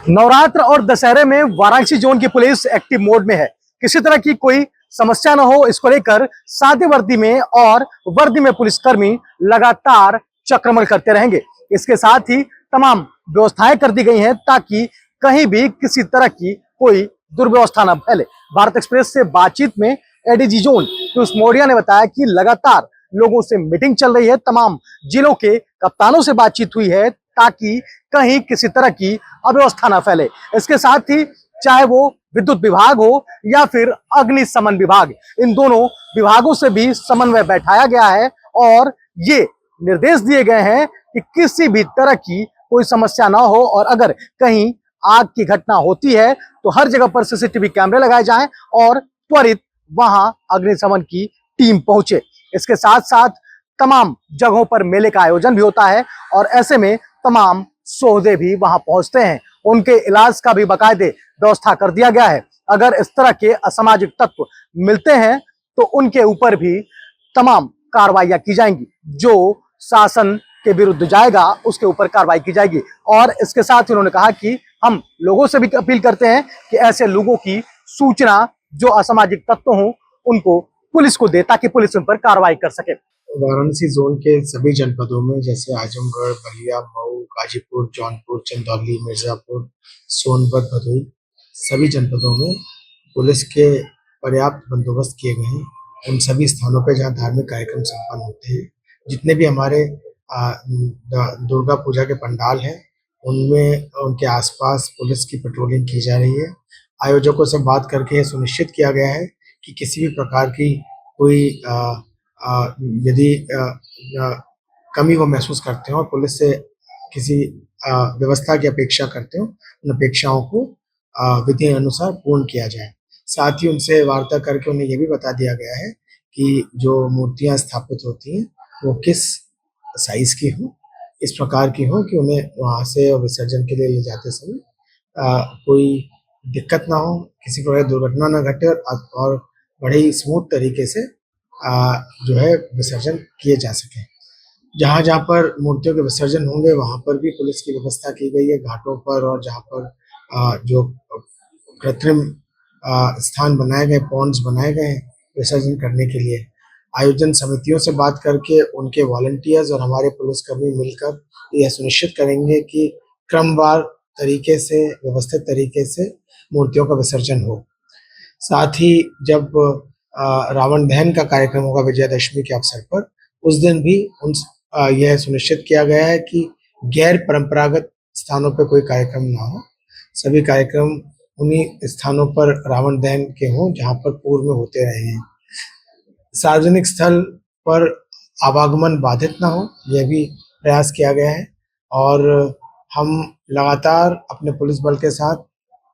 नवरात्र और दशहरे में वाराणसी जोन की पुलिस एक्टिव मोड में है। किसी तरह की कोई समस्या न हो, इसको लेकर सादे वर्दी में और वर्दी में पुलिसकर्मी लगातार चक्रमण करते रहेंगे। इसके साथ ही तमाम व्यवस्थाएं कर दी गई हैं ताकि कहीं भी किसी तरह की कोई दुर्व्यवस्था न फैले। भारत एक्सप्रेस से बातचीत में एडीजी जोन पीयूष मौर्य ने बताया कि लगातार लोगों से मीटिंग चल रही है, तमाम जिलों के कप्तानों से बातचीत हुई है ताकि कहीं किसी तरह की अव्यवस्था ना फैले। इसके साथ ही चाहे वो विद्युत विभाग हो या फिर अग्निशमन विभाग, इन दोनों विभागों से भी समन्वय बैठाया गया है और ये निर्देश दिए गए हैं कि किसी भी तरह की कोई समस्या ना हो और अगर कहीं आग की घटना होती है तो हर जगह पर सीसीटीवी कैमरे लगाए जाएं और त्वरित वहां अग्निशमन की टीम पहुंचे। इसके साथ साथ तमाम जगहों पर मेले का आयोजन भी होता है और ऐसे में तमाम सोहदे भी वहां पहुंचते हैं। उनके इलाज का भी बाकायदे व्यवस्था कर दिया गया है। अगर इस तरह के असामाजिक तत्व मिलते हैं तो उनके ऊपर भी तमाम कार्रवाइयां की जाएंगी। जो शासन के विरुद्ध जाएगा उसके ऊपर कार्रवाई की जाएगी। और इसके साथ ही उन्होंने कहा कि हम लोगों से भी अपील करते हैं कि ऐसे लोगों की सूचना जो असामाजिक तत्व हों उनको पुलिस को दे ताकि पुलिस उन पर कार्रवाई कर सके। वाराणसी जोन के सभी जनपदों में जैसे आजमगढ़, बलिया, मऊ, गाजीपुर, जौनपुर, चंदौली, मिर्जापुर, सोनभद्र, भदोही सभी जनपदों में पुलिस के पर्याप्त बंदोबस्त किए गए हैं। उन सभी स्थानों पर जहां धार्मिक कार्यक्रम संपन्न होते हैं, जितने भी हमारे दुर्गा पूजा के पंडाल हैं, उनमें उनके आसपास पुलिस की पेट्रोलिंग की जा रही है। आयोजकों से बात करके सुनिश्चित किया गया है कि किसी भी प्रकार की कोई यदि कमी वो महसूस करते हो और पुलिस से किसी व्यवस्था की अपेक्षा करते हो, उन अपेक्षाओं को विधि अनुसार पूर्ण किया जाए। साथ ही उनसे वार्ता करके उन्हें ये भी बता दिया गया है कि जो मूर्तियां स्थापित होती हैं वो किस साइज की हो, इस प्रकार की हो कि उन्हें वहाँ से विसर्जन के लिए ले जाते समय कोई दिक्कत ना हो, किसी प्रकार दुर्घटना ना घटे और बड़े ही स्मूथ तरीके से जो है विसर्जन किए जा सके। जहाँ जहाँ पर मूर्तियों के विसर्जन होंगे वहाँ पर भी पुलिस की व्यवस्था की गई है, घाटों पर और जहाँ पर जो कृत्रिम स्थान बनाए गए, पॉन्ड्स बनाए गए हैं विसर्जन करने के लिए। आयोजन समितियों से बात करके उनके वॉलंटियर्स और हमारे पुलिसकर्मी मिलकर यह सुनिश्चित करेंगे कि क्रमवार तरीके से, व्यवस्थित तरीके से मूर्तियों का विसर्जन हो। साथ ही जब रावण दहन का कार्यक्रम होगा विजयादशमी के अवसर पर, उस दिन भी यह सुनिश्चित किया गया है कि गैर परंपरागत स्थानों पर कोई कार्यक्रम ना हो। सभी कार्यक्रम उन्हीं स्थानों पर रावण दहन के हों जहां पर पूर्व में होते रहे हैं। सार्वजनिक स्थल पर आवागमन बाधित ना हो, यह भी प्रयास किया गया है और हम लगातार अपने पुलिस बल के साथ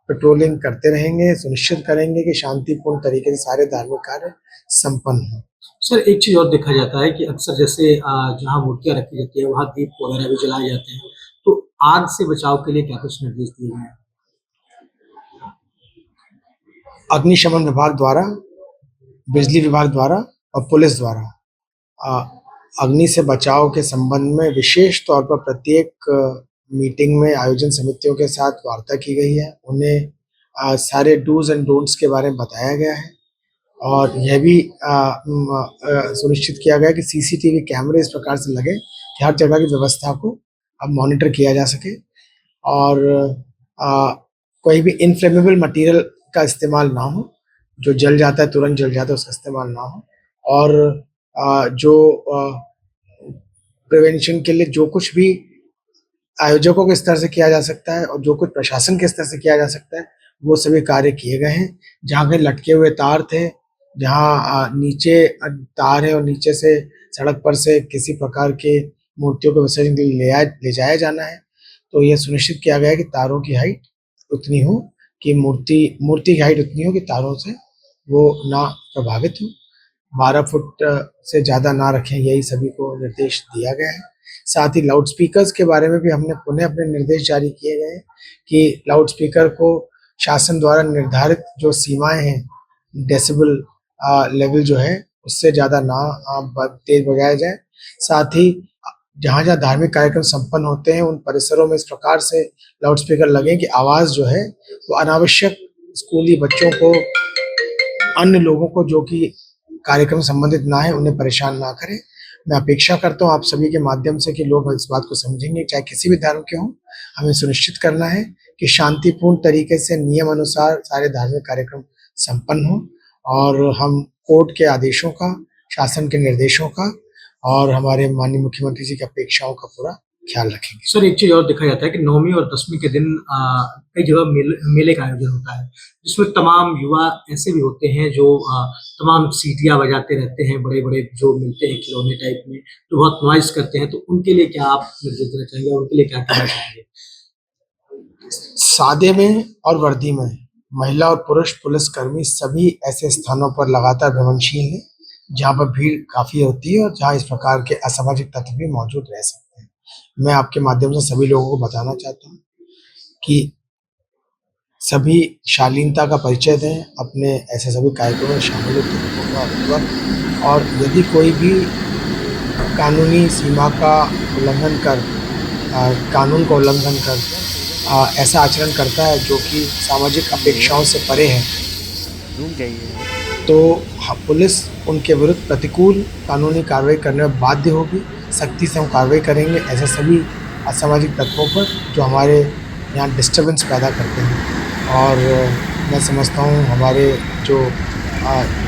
पेट्रोलिंग करते रहेंगे, सुनिश्चित करेंगे कि शांतिपूर्ण तरीके से सारे धार्मिक कार्य संपन्न हों। सर, एक चीज और देखा जाता है कि अक्सर जैसे जहाँ मूर्तियां रखी जाती है वहाँ दीप वगैरह भी जलाए जाते हैं, तो आग से बचाव के लिए क्या कुछ निर्देश दिए गए हैं? अग्निशमन विभाग द्वारा, बिजली विभाग द्वारा और पुलिस द्वारा अग्नि से बचाव के संबंध में विशेष तौर पर प्रत्येक मीटिंग में आयोजन समितियों के साथ वार्ता की गई है। उन्हें सारे डूज एंड डोंट्स के बारे में बताया गया है और यह भी सुनिश्चित किया गया कि सीसीटीवी कैमरे इस प्रकार से लगे कि हर जगह की व्यवस्था को अब मॉनिटर किया जा सके और कोई भी इनफ्लेमेबल मटेरियल का इस्तेमाल ना हो, जो जल जाता है तुरंत जल जाता है उसका इस्तेमाल ना हो और जो प्रिवेंशन के लिए जो कुछ भी आयोजकों के स्तर से किया जा सकता है और जो कुछ प्रशासन के स्तर से किया जा सकता है वो सभी कार्य किए गए हैं। जहाँ कहीं लटके हुए तार थे, जहाँ नीचे तार है और नीचे से सड़क पर से किसी प्रकार के मूर्तियों को विसर्जन के लिए ले जाया जाना है, तो यह सुनिश्चित किया गया है कि तारों की हाइट उतनी हो कि मूर्ति की हाइट उतनी हो कि तारों से वो ना प्रभावित हो। 12 फुट से ज़्यादा ना रखें, यही सभी को निर्देश दिया गया है। साथ ही लाउड स्पीकर्स के बारे में भी हमने पुनः अपने निर्देश जारी किए गए हैं कि लाउड स्पीकर को शासन द्वारा निर्धारित जो सीमाएं हैं, डेसिबल लेवल जो है उससे ज़्यादा ना तेज बजाया जाए। साथ ही जहाँ जहाँ धार्मिक कार्यक्रम संपन्न होते हैं उन परिसरों में इस प्रकार से लाउडस्पीकर लगे कि आवाज जो है वो अनावश्यक स्कूली बच्चों को, अन्य लोगों को जो कि कार्यक्रम संबंधित ना है, उन्हें परेशान ना करे। मैं अपेक्षा करता हूँ आप सभी के माध्यम से कि लोग इस बात को समझेंगे, चाहे किसी भी धर्म के हों। हमें सुनिश्चित करना है कि शांतिपूर्ण तरीके से नियम अनुसार सारे धार्मिक कार्यक्रम संपन्न हो और हम कोर्ट के आदेशों का, शासन के निर्देशों का और हमारे माननीय मुख्यमंत्री जी की अपेक्षाओं का पूरा ख्याल रखेंगे। सर एक चीज और देखा जाता है कि 9वीं और 10वीं के दिन कई जगह मेले का आयोजन होता है, जिसमें तमाम युवा ऐसे भी होते हैं जो तमाम सीटियां बजाते रहते हैं, बड़े बड़े जो मिलते हैं खिलौने टाइप में, जो बहुत नॉइज करते हैं। तो उनके लिए क्या आप निर्देश देना चाहेंगे और उनके लिए क्या करना चाहेंगे? सादे में और वर्दी में महिला और पुरुष पुलिसकर्मी सभी ऐसे स्थानों पर लगातार भ्रमणशील हैं जहां पर भीड़ काफी होती है और जहां इस प्रकार के असामाजिक तत्व भी मौजूद रह सकते हैं। मैं आपके माध्यम से सभी लोगों को बताना चाहता हूं कि सभी शालीनता का परिचय दें, अपने ऐसे सभी कार्यक्रमों में शामिल हों और यदि कोई भी कानूनी सीमा का उल्लंघन कर, कानून का उल्लंघन कर ऐसा आचरण करता है जो कि सामाजिक अपेक्षाओं से परे है, तो पुलिस उनके विरुद्ध प्रतिकूल कानूनी कार्रवाई करने में बाध्य होगी। सख्ती से हम कार्रवाई करेंगे ऐसे सभी असामाजिक तत्वों पर जो हमारे यहाँ डिस्टर्बेंस पैदा करते हैं। और मैं समझता हूँ हमारे जो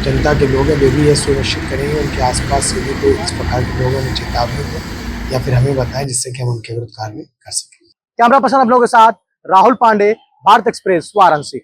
जनता के लोग हैं वे भी ये सुनिश्चित करेंगे उनके आसपास यदि कोई इस प्रकार के लोग हैं चेतावनी दें या फिर हमें बताएं जिससे कि हम उनके विरुद्ध कार्रवाई कर सकें। कैमरा पर्सन आप लोगों के साथ राहुल पांडे, भारत एक्सप्रेस, वाराणसी।